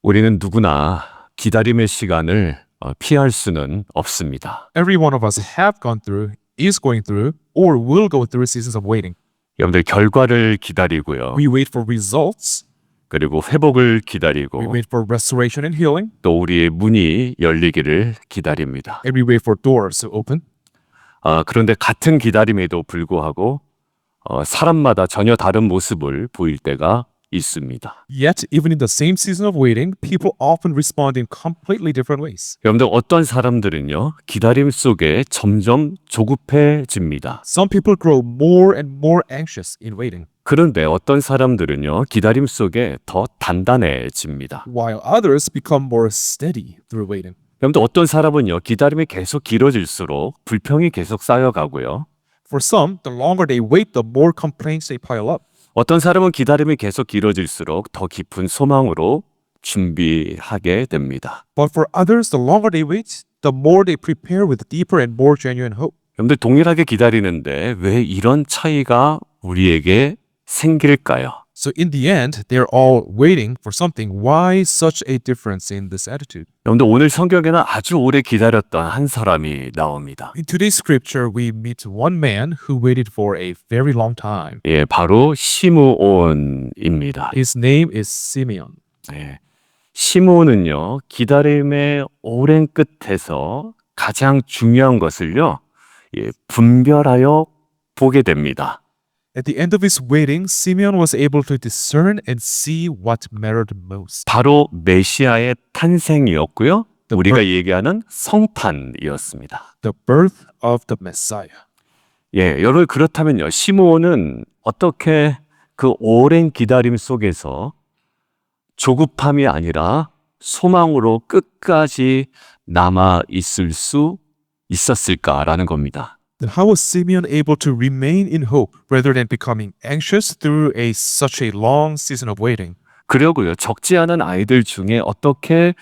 우리는 누구나 기다림의 시간을 피할 수는 없습니다. Every one of us have gone through, is going through, or will go through seasons of waiting. 여러분들 결과를 기다리고요. We wait for results. 그리고 회복을 We 기다리고 wait for restoration and healing. 또 우리의 문이 열리기를 기다립니다. And we wait for doors to open. 그런데 같은 기다림에도 불구하고 사람마다 전혀 다른 모습을 보일 때가 있습니다. Yet, even in the same season of waiting, people often respond in completely different ways. 여러분들 어떤 사람들은요. 기다림 속에 점점 조급해집니다. Some people grow more and more anxious in waiting, 그런데 어떤 사람들은요. 기다림 속에 더 단단해집니다. while others become more steady through waiting. 여러분들 어떤 사람은요. 기다림이 계속 길어질수록 불평이 계속 쌓여가고요. For some, the longer they wait, the more complaints they pile up. 어떤 사람은 기다림이 계속 길어질수록 더 깊은 소망으로 준비하게 됩니다. But for others, the longer they wait, the more they prepare with deeper and more genuine hope. 여러분들 동일하게 기다리는데 왜 이런 차이가 우리에게 생길까요? So in the end, they're all waiting for something. Why such a difference in this attitude? 여러분들 오늘 성경에는 아주 오래 기다렸던 한 사람이 나옵니다. In today's scripture, we meet one man who waited for a very long time. 예, 바로 시므온입니다. His name is Simeon. 예, 시므온은요, 기다림의 오랜 끝에서 가장 중요한 것을요, 분별하여 보게 됩니다. At the end of his waiting, Simeon was able to discern and see what mattered most. 바로 메시아의 탄생이었고요. 우리가 얘기하는 성탄이었습니다. The birth of the Messiah. 예, 여러분 그렇다면요. 시므온은 어떻게 그 오랜 기다림 속에서 조급함이 아니라 소망으로 끝까지 남아 있을 수 있었을까라는 겁니다. Then how was Simeon able to remain in hope rather than becoming anxious through such a long season of waiting? 그러고요. 적지 않은 아이들 중에 어떻게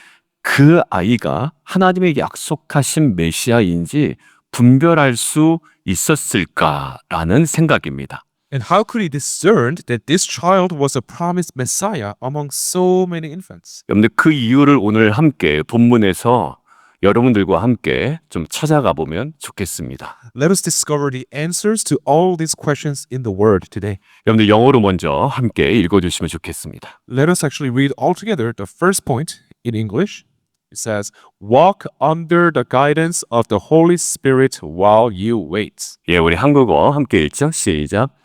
그 아이가 하나님의 약속하신 메시아인지 분별할 수 있었을까라는 생각입니다. And how could he discern that this child was a promised Messiah among so many infants? 여러분들 그 이유를 오늘 함께 본문에서 여러분들과 함께 좀 찾아가 보면 좋겠습니다. Let us discover the answers to all these questions in the Word today. 여러분들 영어로 먼저 함께 읽어주시면 좋겠습니다. Let us actually read all together the first point in English. It says, walk under the guidance of the Holy Spirit while you wait. 예, 우리 한국어 함께 읽죠. 시작.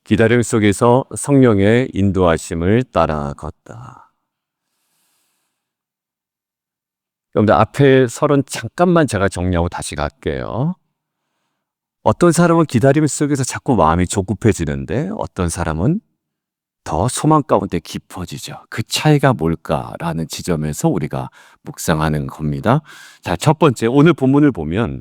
기다림 속에서 성령의 인도하심을 따라 걷다. 여러분들 앞에 설은 잠깐만 제가 정리하고 다시 갈게요. 어떤 사람은 기다림 속에서 자꾸 마음이 조급해지는데 어떤 사람은 더 소망 가운데 깊어지죠. 그 차이가 뭘까라는 지점에서 우리가 묵상하는 겁니다. 자, 첫 번째 오늘 본문을 보면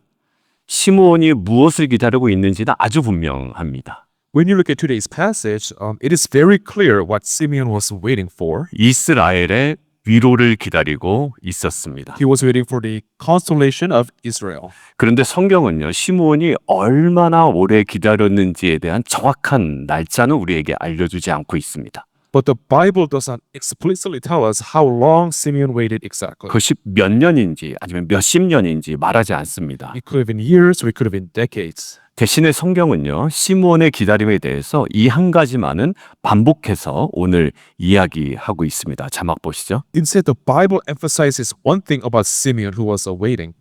시므온이 무엇을 기다리고 있는지는 아주 분명합니다. When you look at today's passage, it is very clear what Simeon was waiting for. 이스라엘의 위로를 기다리고 있었습니다. He was waiting for the consolation of Israel. 그런데 성경은요, 시므온이 얼마나 오래 기다렸는지에 대한 정확한 날짜는 우리에게 알려주지 않고 있습니다. But the Bible does not explicitly tell us how long Simeon waited exactly. 그것이 몇 년인지 아니면 몇십 년인지 말하지 않습니다. It could have been years or it could have been decades. 대신에 성경은요, 시므온의 기다림에 대해서 이 한 가지만은 반복해서 오늘 이야기하고 있습니다. 자막 보시죠. Instead, the Bible emphasizes one thing about Simeon who was waiting.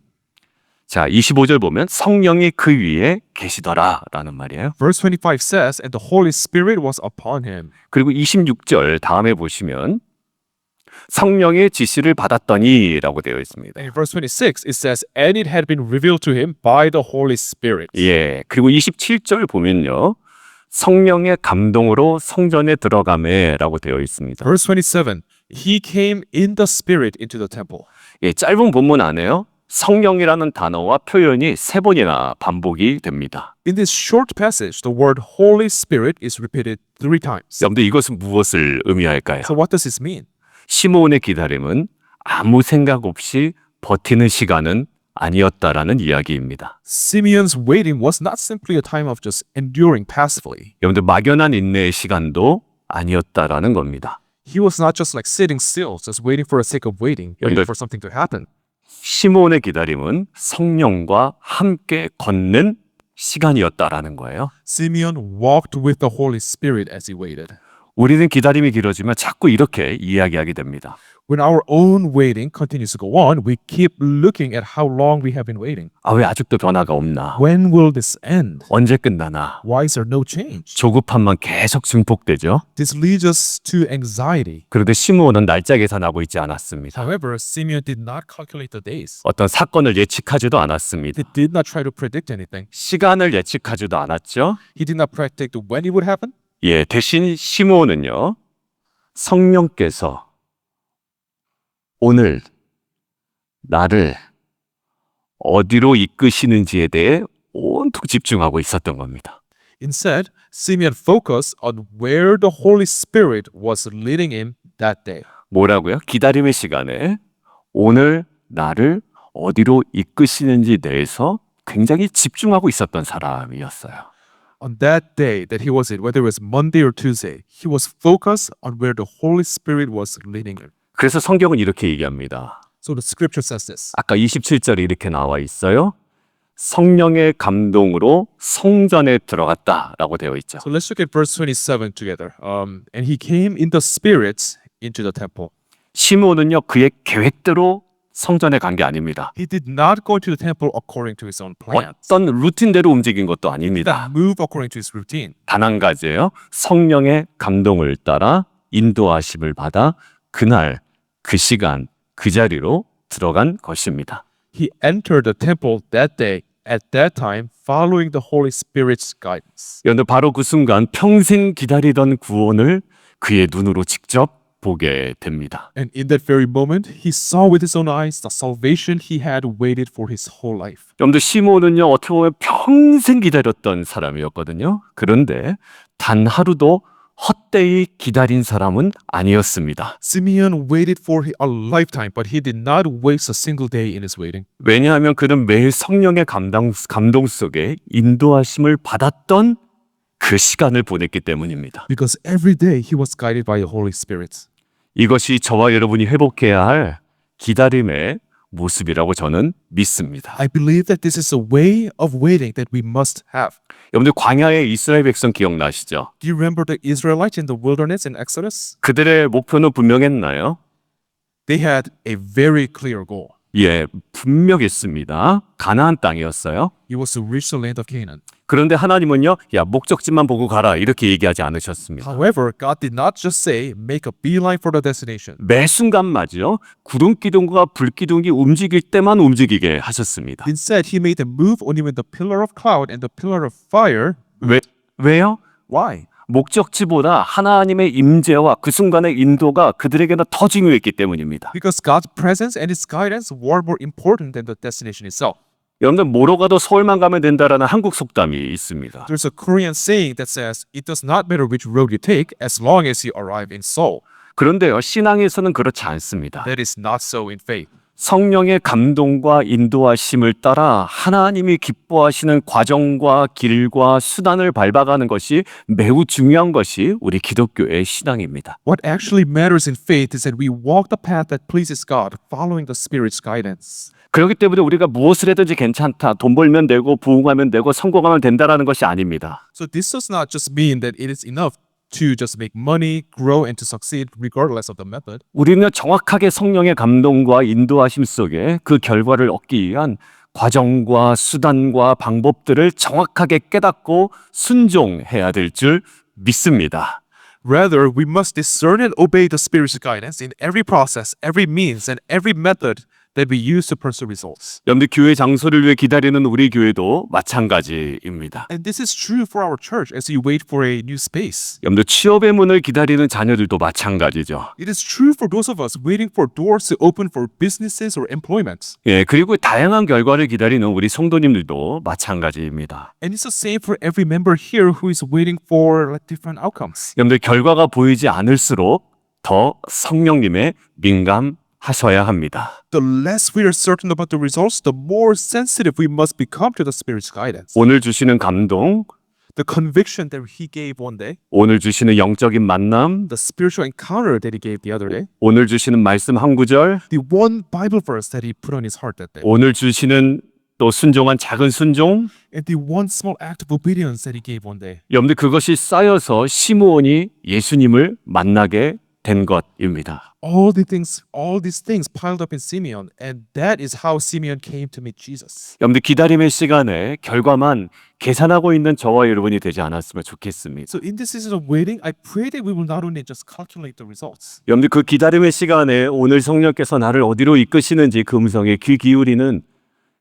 자, 25절 보면 성령이 그 위에 계시더라 라는 말이에요. Verse 25 says, and the Holy Spirit was upon him. 그리고 26절 다음에 보시면 성령의 지시를 받았더니 라고 되어 있습니다. And in verse 26, it says, and it had been revealed to him by the Holy Spirit. 예, 그리고 27절 보면요. 성령의 감동으로 성전에 들어가매 라고 되어 있습니다. Verse 27, he came in the Spirit into the temple. 예, 짧은 본문 안에요. 성령이라는 단어와 표현이 세 번이나 반복이 됩니다. In this short passage, the word Holy Spirit is repeated 3 times. 여러분들 이것은 무엇을 의미할까요? So what does this mean? 시므온의 기다림은 아무 생각 없이 버티는 시간은 아니었다라는 이야기입니다. Simeon's waiting was not simply a time of just enduring passively. 여러분들 막연한 인내의 시간도 아니었다라는 겁니다. He was not just like sitting still, just waiting for the sake of waiting, waiting 근데- for something to happen. 시몬의 기다림은 성령과 함께 걷는 시간이었다라는 거예요. Simeon walked with the Holy Spirit as he waited. 우리는 기다림이 길어지면 자꾸 이렇게 이야기하게 됩니다. When our own waiting continues to go on, we keep looking at how long we have been waiting. 아, 왜 아직도 변화가 없나? When will this end? 언제 끝나나? Why is there no change? 조급함만 계속 증폭되죠. This leads us to anxiety. 그런데 시므온은 날짜 계산하고 있지 않았습니다. However, Simeon did not calculate the days. 어떤 사건을 예측하지도 않았습니다. He did not try to predict anything. 시간을 예측하지도 않았죠. He did not predict when it would happen. 예, 대신 시므온은요. 성령께서 오늘 나를 어디로 이끄시는지에 대해 온통 집중하고 있었던 겁니다. Instead, Simeon focused on where the Holy Spirit was leading him that day. 뭐라고요? 기다림의 시간에 오늘 나를 어디로 이끄시는지 대해서 굉장히 집중하고 있었던 사람이었어요. On that day that he was in, whether it was Monday or Tuesday, he was focused on where the Holy Spirit was leading him. 그래서 성경은 이렇게 얘기합니다. So the scripture says this. 아까 27절에 이렇게 나와 있어요. 성령의 감동으로 성전에 들어갔다라고 되어 있죠. So let's look at verse 27 together. And he came in the Spirit into the temple. 시므온은요 그의 계획대로 성전에 간 게 아닙니다. He did not go to the temple according to his own plans. 어떤 루틴대로 움직인 것도 He 아닙니다. did not move according to his routine. 단 한 가지예요. 성령의 감동을 따라 인도하심을 받아 그날 그 시간 그 자리로 들어간 것입니다. He entered the temple that day at that time following the Holy Spirit's guidance. 그런데 바로 그 순간 평생 기다리던 구원을 그의 눈으로 직접 보게 됩니다. And in that very moment, he saw with his own eyes the salvation he had waited for his whole life. 여러분들 시므온은요 어떻게 보면 평생 기다렸던 사람이었거든요. 그런데 단 하루도 헛되이 기다린 사람은 아니었습니다. Simeon waited for a lifetime, but he did not waste a single day in his waiting. 왜냐하면 그는 매일 성령의 감동 속에 인도하심을 받았던 그 시간을 보냈기 때문입니다. Because every day he was guided by the Holy Spirit. 이것이 저와 여러분이 회복해야 할 기다림의 모습이라고 저는 믿습니다. I believe that this is a way of waiting that we must have. 여러분들 광야의 이스라엘 백성 기억나시죠? Do you remember the Israelites in the wilderness in Exodus? 그들의 목표는 분명했나요? They had a very clear goal. 예, 분명했습니다. 가나안 땅이었어요. It was to reach the land of Canaan. 그런데 하나님은요, 야, 목적지만 보고 가라. 이렇게 얘기하지 않으셨습니다. However, God did not just say, make a beeline for the destination. 매 순간 맞죠? 구름 기둥과 불 기둥이 움직일 때만 움직이게 하셨습니다. Instead, he made them move only when the pillar of cloud and the pillar of fire. 왜요? Why? 목적지보다 하나님의 임재와 그 순간의 인도가 그들에게는 더 중요했기 때문입니다. Because God's presence and his guidance were more important than the destination itself. 여러분들 뭐로 가도 서울만 가면 된다라는 한국 속담이 있습니다. There's a Korean saying that says, it does not matter which road you take as long as you arrive in Seoul. 그런데요, 신앙에서는 그렇지 않습니다. That is not so in faith. 성령의 감동과 인도하심을 따라 하나님이 기뻐하시는 과정과 길과 수단을 밟아가는 것이 매우 중요한 것이 우리 기독교의 신앙입니다. What actually matters in faith is that we walk the path that pleases God, following the Spirit's guidance. 그렇기 때문에 우리가 무엇을 해든지 괜찮다, 돈 벌면 되고 부흥하면 되고 성공하면 된다라는 것이 아닙니다. So this does not just mean that it is enough to just make money, grow, and to succeed regardless of the method. 우리는 정확하게 성령의 감동과 인도하심 속에 그 결과를 얻기 위한 과정과 수단과 방법들을 정확하게 깨닫고 순종해야 될 줄 믿습니다. Rather, we must discern and obey the Spirit's guidance in every process, every means, and every method that we use to pursue results. 여러분들 교회 장소를 위해 기다리는 우리 교회도 마찬가지입니다. And this is true for our church as we wait for a new space. 여러분들 취업의 문을 기다리는 자녀들도 마찬가지죠. It is true for those of us waiting for doors to open for businesses or employment. 예, 그리고 다양한 결과를 기다리는 우리 성도님들도 마찬가지입니다. And it's the same for every member here who is waiting for different outcomes. 여러분들 결과가 보이지 않을수록 더 성령님의 민감하셔야 합니다. The less we are certain about the results, the more sensitive we must become to the Spirit's guidance. 오늘 주시는 감동, The conviction that he gave one day, 오늘 주시는 영적인 만남, the spiritual encounter that he gave the other day, 오늘 주시는 말씀 한 구절, the one Bible verse that he put on his heart that day, 오늘 주시는 또 순종한 작은 순종, and the one small act of obedience that he gave one day. 여러분들 그것이 쌓여서 시므온이 예수님을 만나게 된 것입니다. All these things piled up in Simeon, and that is how Simeon came to meet Jesus. 여러분들 기다림의 시간에 결과만 계산하고 있는 저와 여러분이 되지 않았으면 좋겠습니다. So in this season of waiting, I pray that we will not only just calculate the results, 여러분들 그 기다림의 시간에 오늘 성령께서 나를 어디로 이끄시는지 그 음성에 귀 기울이는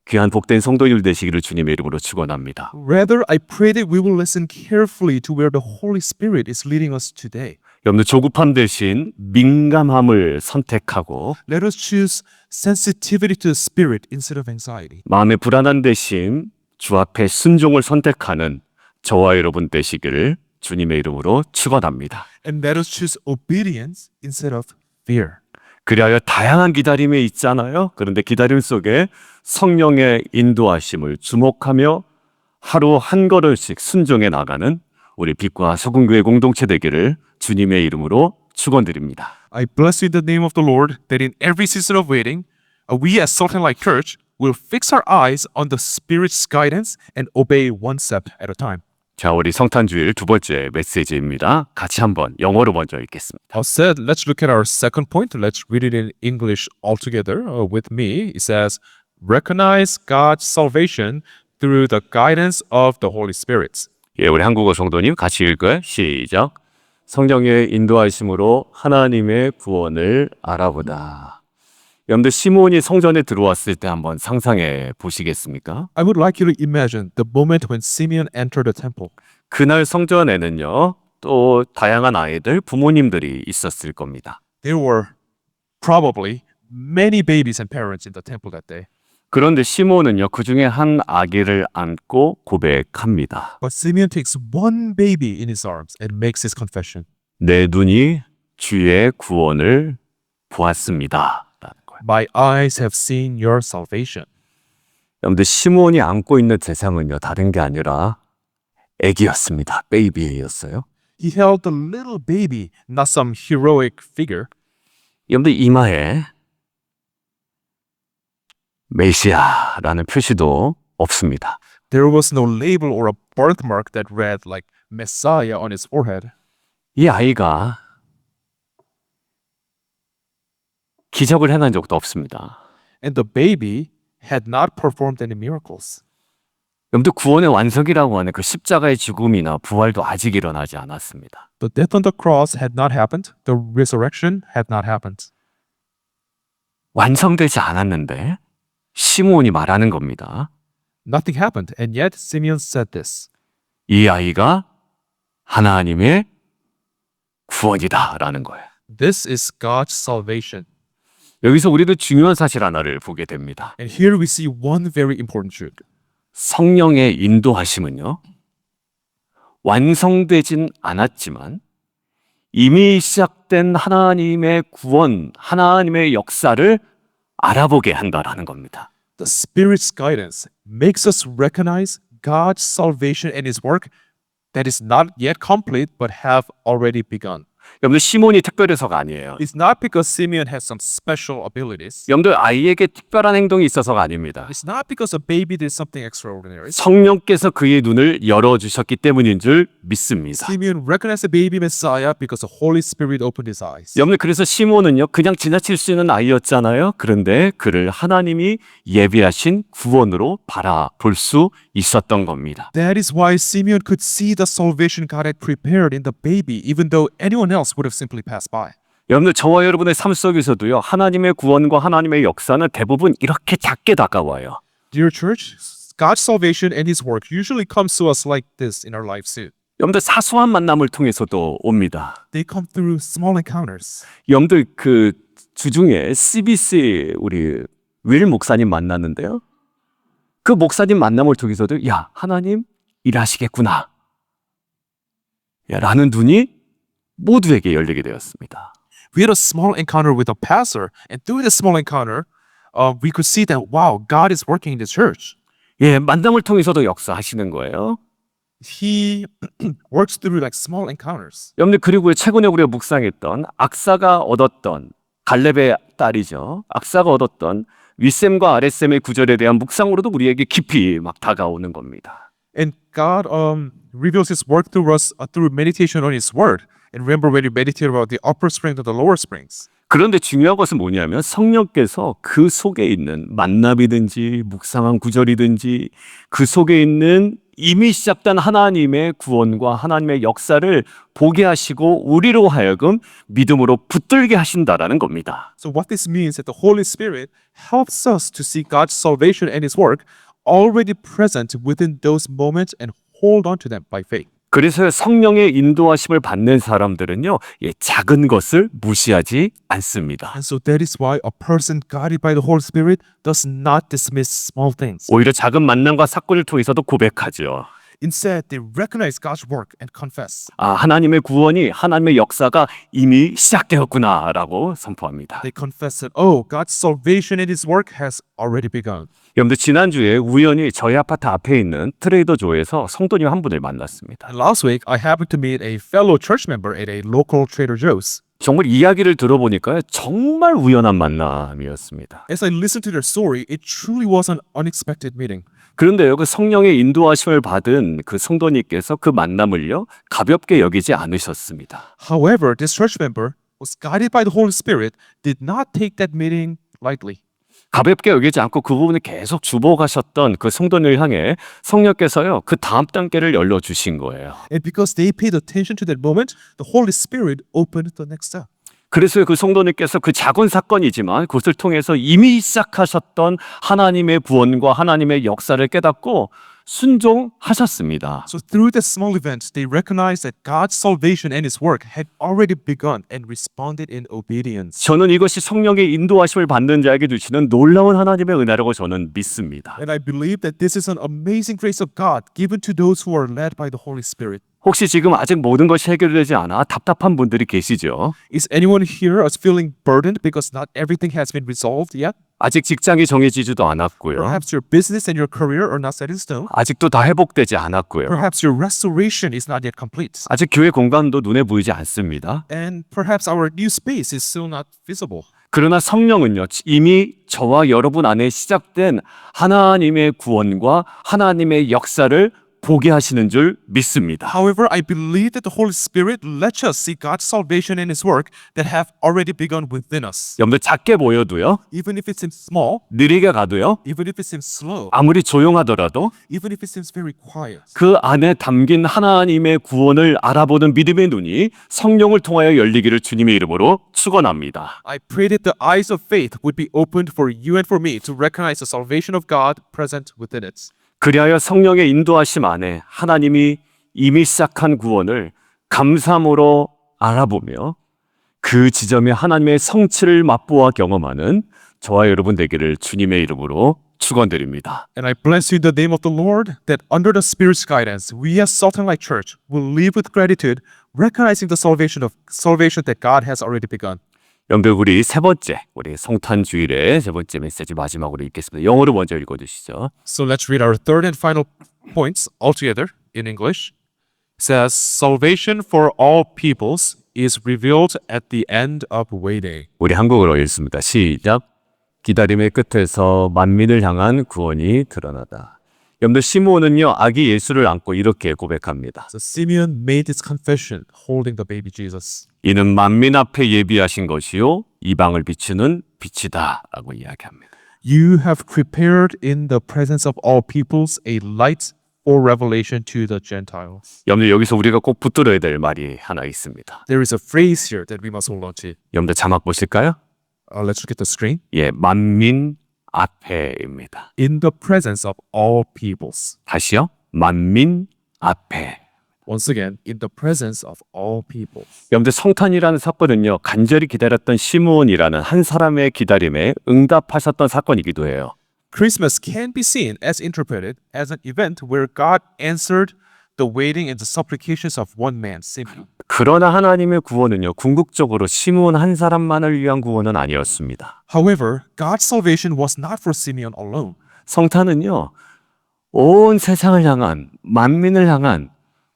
귀한 복된 성도들 되시기를 주님의 이름으로 축원합니다. rather I pray that we will listen carefully to where the Holy Spirit is leading us today. 여러분들 조급함 대신 민감함을 선택하고 Let us choose sensitivity to the Spirit instead of anxiety. 마음의 불안한 대신 주 앞에 순종을 선택하는 저와 여러분 되시기를 주님의 이름으로 축원합니다. And let us choose obedience instead of fear. 그리하여 다양한 기다림이 있잖아요. 그런데 기다림 속에 성령의 인도하심을 주목하며 하루 한 걸음씩 순종해 나가는 우리 빛과 소금교회 공동체 되기를 주님의 이름으로 축원드립니다. I bless you in the name of the Lord that in every season of waiting, we as Salt and Light Church will fix our eyes on the Spirit's guidance and obey one step at a time. 자, 우리 성탄주일 두 번째 메시지입니다. 같이 한번 영어로 먼저 읽겠습니다. All said, let's look at our second point. Let's read it in English altogether with me. It says, recognize God's salvation through the guidance of the Holy Spirit. 예, 우리 한국어 성도님 같이 읽어요. 시작. 성령의 인도하심으로 하나님의 구원을 알아보다. 여러분들 시므온이 성전에 들어왔을 때 한번 상상해 보시겠습니까? I would like you to imagine the moment when Simeon entered the temple. 그날 성전에는요, 또 다양한 아이들, 부모님들이 있었을 겁니다. There were probably many babies and parents in the temple that day. 그런데 시므온은요, 그 중에 한 아기를 안고 고백합니다. But Simeon takes one baby in his arms and makes his confession. 내 눈이 주의 구원을 보았습니다. 라는 거예요. My eyes have seen your salvation. 여러분들 시므온이 안고 있는 대상은요, 다른 게 아니라 애기였습니다. 베이비였어요. He held the little baby, not some heroic figure. 여러분들 이마에 메시아라는 표시도 없습니다. There was no label or a birthmark that read like Messiah on his forehead. 이 아이가 기적을 해낸 적도 없습니다. And the baby had not performed any miracles. 여러분들 구원의 완성이라고 하는 그 십자가의 죽음이나 부활도 아직 일어나지 않았습니다. The death on the cross had not happened. The resurrection had not happened. 완성되지 않았는데 시므온이 말하는 겁니다. Nothing happened. And yet Simeon said this. 이 아이가 하나님의 구원이다라는 거예요. This is God's salvation. 여기서 우리도 중요한 사실 하나를 보게 됩니다. And here we see one very important truth. 성령의 인도하심은요, 완성되진 않았지만 이미 시작된 하나님의 구원, 하나님의 역사를 알아보게 한다라는 겁니다. The Spirit's guidance makes us recognize God's salvation and His work that is not yet complete but have already begun. 여러분들 시몬이 특별해서가 아니에요. It's not because Simeon has some special abilities. 여러분들 아이에게 특별한 행동이 있어서가 아닙니다. It's not because a baby did something extraordinary. 성령께서 그의 눈을 열어주셨기 때문인 줄 믿습니다. Simeon recognized the baby Messiah because the Holy Spirit opened his eyes. 여러분들 그래서 시몬은요 그냥 지나칠 수 있는 아이였잖아요. 그런데 그를 하나님이 예비하신 구원으로 바라볼 수 있었던 겁니다. That is why Simeon could see the salvation God had prepared in the baby, even though anyone else would have simply passed by. 여러분들 저와 여러분의 삶 속에서도요 하나님의 구원과 하나님의 역사는 대부분 이렇게 작게 다가와요. Dear church, God's salvation and His work usually comes to us like this in our lives too. 여러분들 사소한 만남을 통해서도 옵니다. They come through small encounters. 여러분들 그 주중에 CBC 우리 윌 목사님 만났는데요. 그 목사님 만남을 통해서도 야 하나님 일하시겠구나 라는 눈이 모두에게 열리게 되었습니다. We had a small encounter with a pastor, and through this small encounter, we could see that wow, God is working in the church. 예, 만남을 통해서도 역사하시는 거예요. he works through like small encounters. 여러분들 그리고 최근에 우리가 묵상했던 악사가 얻었던 갈렙의 딸이죠. 악사가 얻었던 윗셈과 아랫셈의 구절에 대한 묵상으로도 우리에게 깊이 막 다가오는 겁니다. And God reveals His work through us through meditation on His Word. And remember when you meditate about the upper springs and the lower springs. 그런데 중요한 것은 뭐냐면 성령께서 그 속에 있는 만남이든지 묵상한 구절이든지 그 속에 있는 이미 시작된 하나님의 구원과 하나님의 역사를 보게 하시고 우리로 하여금 믿음으로 붙들게 하신다라는 겁니다. So what this means is that the Holy Spirit helps us to see God's salvation and His work already present within those moments and hold on to them by faith. 그래서 성령의 인도하심을 받는 사람들은요, 작은 것을 무시하지 않습니다. And so that is why a person guided by the Holy Spirit does not dismiss small things. 오히려 작은 만남과 사건을 통해서도 고백하죠. Instead, they recognize God's work and confess. 하나님의 구원이 하나님의 역사가 이미 시작되었구나라고 선포합니다. They confess that, oh, God's salvation and His work has already begun. 여러분들 지난주에 우연히 저희 아파트 앞에 있는 트레이더조에서 성도님 한 분을 만났습니다. And last week, I happened to meet a fellow church member at a local Trader Joe's. 정말 이야기를 들어보니까 정말 우연한 만남이었습니다. As I listened to their story, it truly was an unexpected meeting. 그런데요, 그 성령의 인도하심을 받은 그 성도님께서 그 만남을요, 가볍게 여기지 않으셨습니다. However, this church member was guided by the Holy Spirit, did not take that meeting lightly. 가볍게 여기지 않고 그 부분을 계속 주목하셨던 그 성도님을 향해 성령께서요, 그 다음 단계를 열려주신 거예요. And because they paid attention to that moment, the Holy Spirit opened the next step. 그래서 그 성도님께서 그 작은 사건이지만 그것을 통해서 이미 시작하셨던 하나님의 구원과 하나님의 역사를 깨닫고 순종하셨습니다. So through this small event, they recognized that God's salvation and His work had already begun and responded in obedience. 저는 이것이 성령의 인도하심을 받는 자에게 주시는 놀라운 하나님의 은혜라고 저는 믿습니다. And I believe that this is an amazing grace of God given to those who are led by the Holy Spirit. 혹시 지금 아직 모든 것이 해결되지 않아 답답한 분들이 계시죠? Is anyone here feeling burdened because not everything has been resolved yet? 아직 직장이 정해지지도 않았고요. Perhaps your business and your career are not set in stone. 아직도 다 회복되지 않았고요. Perhaps your restoration is not yet complete. 아직 교회 공간도 눈에 보이지 않습니다. And perhaps our new space is still not visible. 그러나 성령은요, 이미 저와 여러분 안에 시작된 하나님의 구원과 하나님의 역사를 보게 하시는 줄 믿습니다. However, I believe that the Holy Spirit lets us see God's salvation and His work that have already begun within us. 여러분들 작게 보여도요, Even if it seems small, 느리게 가도요, even if it seems slow, 아무리 조용하더라도 even if it seems very quiet. 그 안에 담긴 하나님의 구원을 알아보는 믿음의 눈이 성령을 통하여 열리기를 주님의 이름으로 축원합니다. I pray that the eyes of faith would be opened for you and for me to recognize the salvation of God present within it. 그리하여 성령의 인도하심 안에 하나님이 이미 시작한 구원을 감사함으로 알아보며 그 지점에 하나님의 성취를 맛보아 경험하는 저와 여러분 되기를 주님의 이름으로 축원드립니다. And I bless you in the name of the Lord that under the Spirit's guidance, we as Sultan Light Church will live with gratitude, recognizing the salvation that God has already begun. 여러분들 우리 세 번째, 우리 성탄 주일의 세 번째 메시지 마지막으로 읽겠습니다. 영어로 먼저 읽어주시죠. So let's read our third and final points all together in English. It says, salvation for all peoples is revealed at the end of waiting. 우리 한국어로 읽습니다. 시작. 기다림의 끝에서 만민을 향한 구원이 드러나다. 여러분들 시므온은요, 아기 예수를 안고 이렇게 고백합니다. So Simeon made his confession holding the baby Jesus. 이는 만민 앞에 예비하신 것이요 이방을 비추는 빛이다 라고 이야기합니다. You have prepared in the presence of all peoples a light for revelation to the Gentiles. 여러분들 여기서 우리가 꼭 붙들어야 될 말이 하나 있습니다. There is a phrase here that we must hold on to. 여러분들 자막 보실까요? Let's look at the screen. 만민 앞에입니다. In the presence of all peoples. 다시요. 만민 앞에. Once again, in the presence of all peoples. 여러분들 성탄이라는 사건은요, 간절히 기다렸던 시므온이라는 한 사람의 기다림에 응답하셨던 사건이기도 해요. Christmas can be seen as interpreted as an event where God answered the waiting and the supplications of one man, Simeon. 그러나 하나님의 구원은요, 궁극적으로 시므온 한 사람만을 위한 구원은 아니었습니다. However, God's salvation was not for Simeon alone. 성탄은요, 온 세상을 향한, 만민을 향한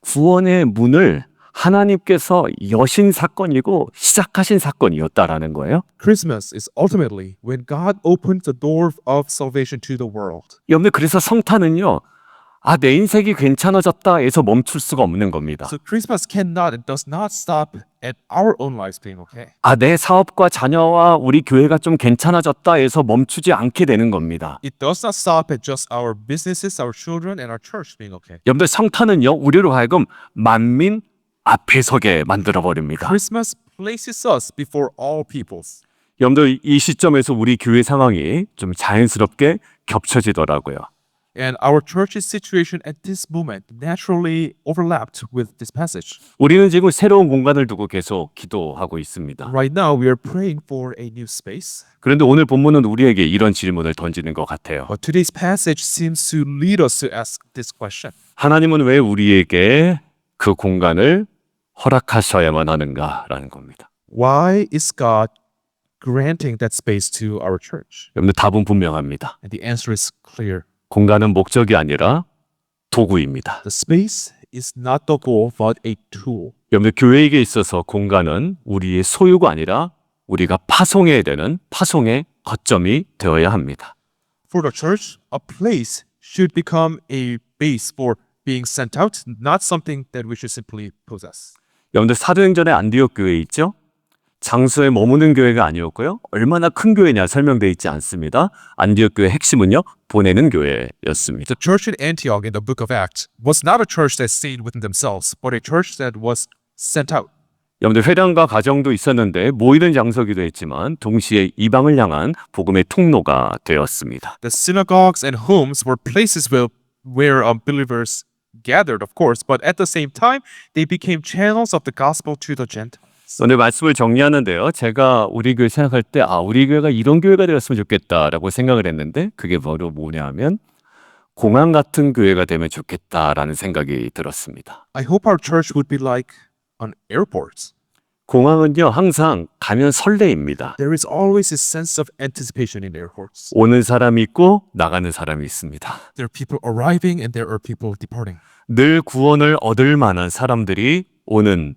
구원의 문을 하나님께서 여신 사건이고 시작하신 사건이었다라는 거예요. Christmas is ultimately when God opened the door of salvation to the world. 여러분들 그래서 성탄은요. 내 인생이 괜찮아졌다 해서 멈출 수가 없는 겁니다. So Christmas cannot and does not stop at our own lives being okay. 내 사업과 자녀와 우리 교회가 좀 괜찮아졌다 해서 멈추지 않게 되는 겁니다. It does not stop at just our businesses, our children, and our church being okay. 여러분들 성탄은요. 우리로 하여금 만민 앞에 서게 만들어 버립니다. Christmas places us before all peoples. 여러분들 이 시점에서 우리 교회 상황이 좀 자연스럽게 겹쳐지더라고요. And our church's situation at this moment naturally overlapped with this passage. 우리는 지금 새로운 공간을 두고 계속 기도하고 있습니다. Right now, we are praying for a new space. 그런데 오늘 본문은 우리에게 이런 질문을 던지는 것 같아요. But today's passage seems to lead us to ask this question. 하나님은 왜 우리에게 그 공간을 허락하셔야만 하는가라는 겁니다. Why is God granting that space to our church? 여러분들 답은 분명합니다. And the answer is clear. 공간은 목적이 아니라 도구입니다. The space is not the goal, but a tool. 여러분들 교회에게 있어서 공간은 우리의 소유가 아니라 우리가 파송해야 되는 파송의 거점이 되어야 합니다. For the church, a place should become a base for being sent out, not something that we should simply possess. 여러분들 사도행전의 안디옥 교회 있죠? 장소에 머무는 교회가 아니었고요. 얼마나 큰 교회냐 설명되어 있지 않습니다. 안디옥 교회 핵심은요. 보내는 교회였습니다. The church in Antioch in the book of Acts was not a church that stayed within themselves, but a church that was sent out. 여러분들 회당과 가정도 있었는데 모이는 장소기도 했지만 동시에 이방을 향한 복음의 통로가 되었습니다. The synagogues and homes were places where believers gathered, of course, but at the same time, they became channels of the gospel to the Gentiles. 오늘 말씀을 정리하는데요. 제가 우리 교회 생각할 때 우리 교회가 이런 교회가 되었으면 좋겠다라고 생각을 했는데 그게 바로 뭐냐 하면 공항 같은 교회가 되면 좋겠다라는 생각이 들었습니다. I hope our church would be like an airport. 공항은요. 항상 가면 설레입니다. There is always a sense of anticipation in airports. 오는 사람이 있고 나가는 사람이 있습니다. There are people arriving and there are people departing. 늘 구원을 얻을 만한 사람들이 오는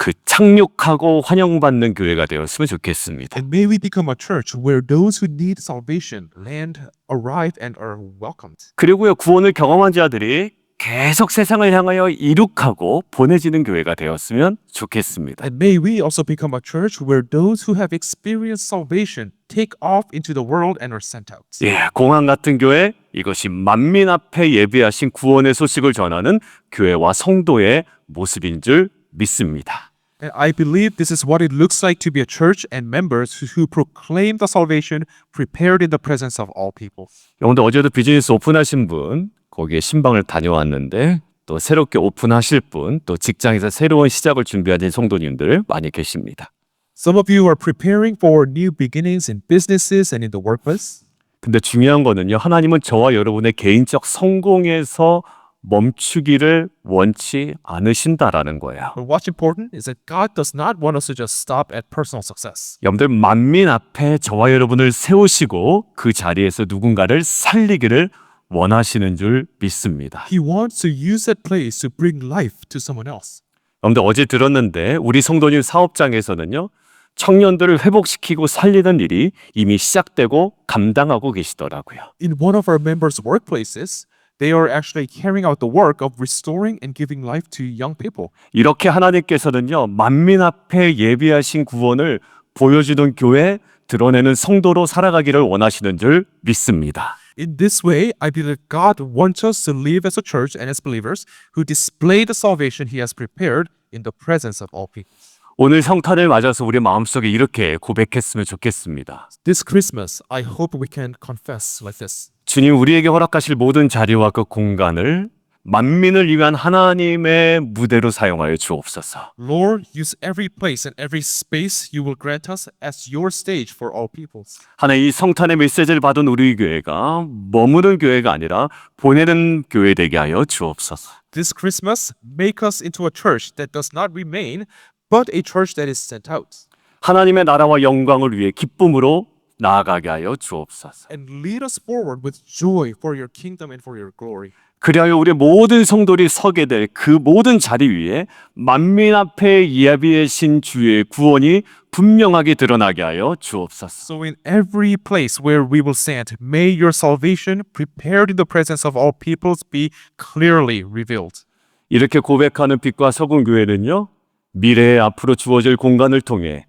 그 착륙하고 환영받는 교회가 되었으면 좋겠습니다. And may we become a church where those who need salvation land, arrive, and are welcomed. 그리고요. 구원을 경험한 자들이 계속 세상을 향하여 이룩하고 보내지는 교회가 되었으면 좋겠습니다. And may we also become a church where those who have experienced salvation take off into the world and are sent out. 예, 공항 같은 교회, 이것이 만민 앞에 예비하신 구원의 소식을 전하는 교회와 성도의 모습인 줄 믿습니다. And I believe this is what it looks like to be a church and members who proclaim the salvation prepared in the presence of all people. 여러분들 어제도 비즈니스 오픈하신 분, 거기에 신방을 다녀왔는데 또 새롭게 오픈하실 분, 또 직장에서 새로운 시작을 준비하신 성도님들 많이 계십니다. Some of you are preparing for new beginnings in businesses and in the workplace. 근데 중요한 거는요. 하나님은 저와 여러분의 개인적 성공에서 멈추기를 원치 않으신다라는 거예요. But what's important is that God does not want us to just stop at personal success. 여러분들 만민 앞에 저와 여러분을 세우시고 그 자리에서 누군가를 살리기를 원하시는 줄 믿습니다. He wants to use that place to bring life to someone else. 여러분들 어제 들었는데 우리 성도님 사업장에서는요. 청년들을 회복시키고 살리는 일이 이미 시작되고 감당하고 계시더라고요. In one of our members' workplaces, they are actually carrying out the work of restoring and giving life to young people. 이렇게 하나님께서는요. 만민 앞에 예비하신 구원을 보여주는 교회, 드러내는 성도로 살아가기를 원하시는 줄 믿습니다. In this way, I believe God wants us to live as a church and as believers who display the salvation He has prepared in the presence of all people. 오늘 성탄을 맞아서 우리 마음속에 이렇게 고백했으면 좋겠습니다. This Christmas, I hope we can confess like this. 주님 우리에게 허락하실 모든 자리와 그 공간을 만민을 위한 하나님의 무대로 사용하여 주옵소서. Lord, use every place and every space you will grant us as your stage for all peoples. 하나님 이 성탄의 메시지를 받은 우리 교회가 머무는 교회가 아니라 보내는 교회 되게 하여 주옵소서. This Christmas, make us into a church that does not remain, but a church that is sent out. 하나님의 나라와 영광을 위해 기쁨으로 나아가게 하여 주옵소서. And lead us forward with joy for your kingdom and for your glory. 그리하여 우리 모든 성도들이 서게 될 그 모든 자리 위에 만민 앞에 예비하신 주의 구원이 분명하게 드러나게 하여 주옵소서. So in every place where we will stand, may your salvation, prepared in the presence of all peoples, be clearly revealed. 이렇게 고백하는 빛과 서군 교회는요, 미래에 앞으로 주어질 공간을 통해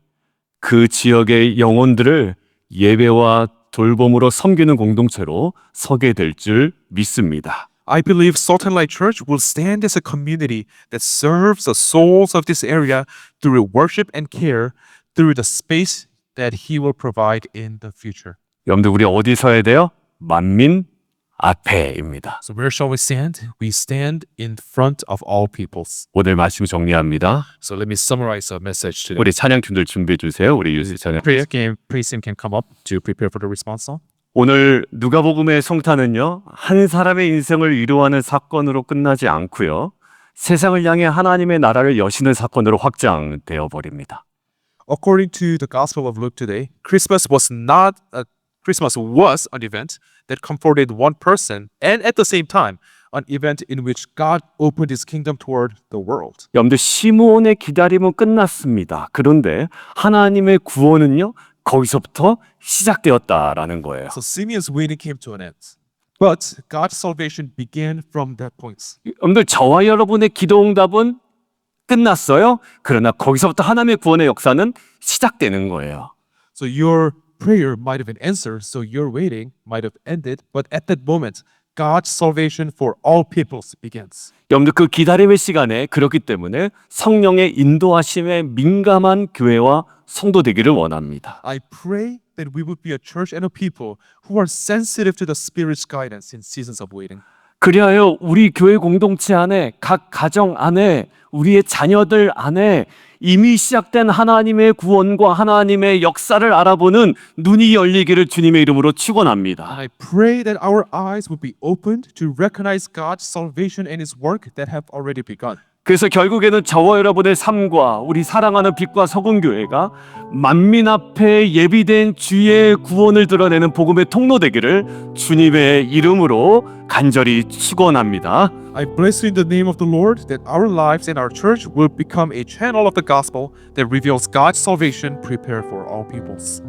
그 지역의 영혼들을 예배와 돌봄으로 섬기는 공동체로 서게 될 줄 믿습니다. I believe Salt and Light Church will stand as a community that serves the souls of this area through worship and care through the space that He will provide in the future. 여러분들 우리 어디 서야 돼요? 만민 앞에입니다. So where shall we stand? We stand in front of all peoples. 오늘 말씀 정리합니다. So let me summarize the message today. 우리 찬양팀들 준비해 주세요. 우리 유지 찬양. Praise Team can come up to prepare for the response song. 오늘 누가복음의 성탄은요, 한 사람의 인생을 위로하는 사건으로 끝나지 않고요, 세상을 향해 하나님의 나라를 여시는 사건으로 확장되어 버립니다. According to the Gospel of Luke today, Christmas was an event that comforted one person and at the same time an event in which God opened his kingdom toward the world. 여러분들 시므온의 기다림은 끝났습니다. 그런데 하나님의 구원은요, 거기서부터 시작되었다라는 거예요. So Simeon's waiting came to an end. But God's salvation began from that point. 여러분들 저와 여러분의 기도 응답은 끝났어요. 그러나 거기서부터 하나님의 구원의 역사는 시작되는 거예요. So your prayer might have been answered, so your waiting might have ended, but at that moment, God's salvation for all peoples begins. 여러분들 그 기다림의 시간에 그렇기 때문에 성령의 인도하심에 민감한 교회와 성도 되기를 원합니다. I pray that we would be a church and a people who are sensitive to the Spirit's guidance in seasons of waiting. 그리하여 우리 교회 공동체 안에, 각 가정 안에, 우리의 자녀들 안에 이미 시작된 하나님의 구원과 하나님의 역사를 알아보는 눈이 열리기를 주님의 이름으로 축원합니다. I pray that our eyes would be opened to recognize God's salvation and His work that have already begun. 그래서 결국에는 저와 여러분의 삶과 우리 사랑하는 빛과 서군 교회가 만민 앞에 예비된 주의 구원을 드러내는 복음의 통로 되기를 주님의 이름으로 간절히 축원합니다. I bless you in the name of the Lord that our lives and our church will become a channel of the gospel that reveals God's salvation prepared for all peoples.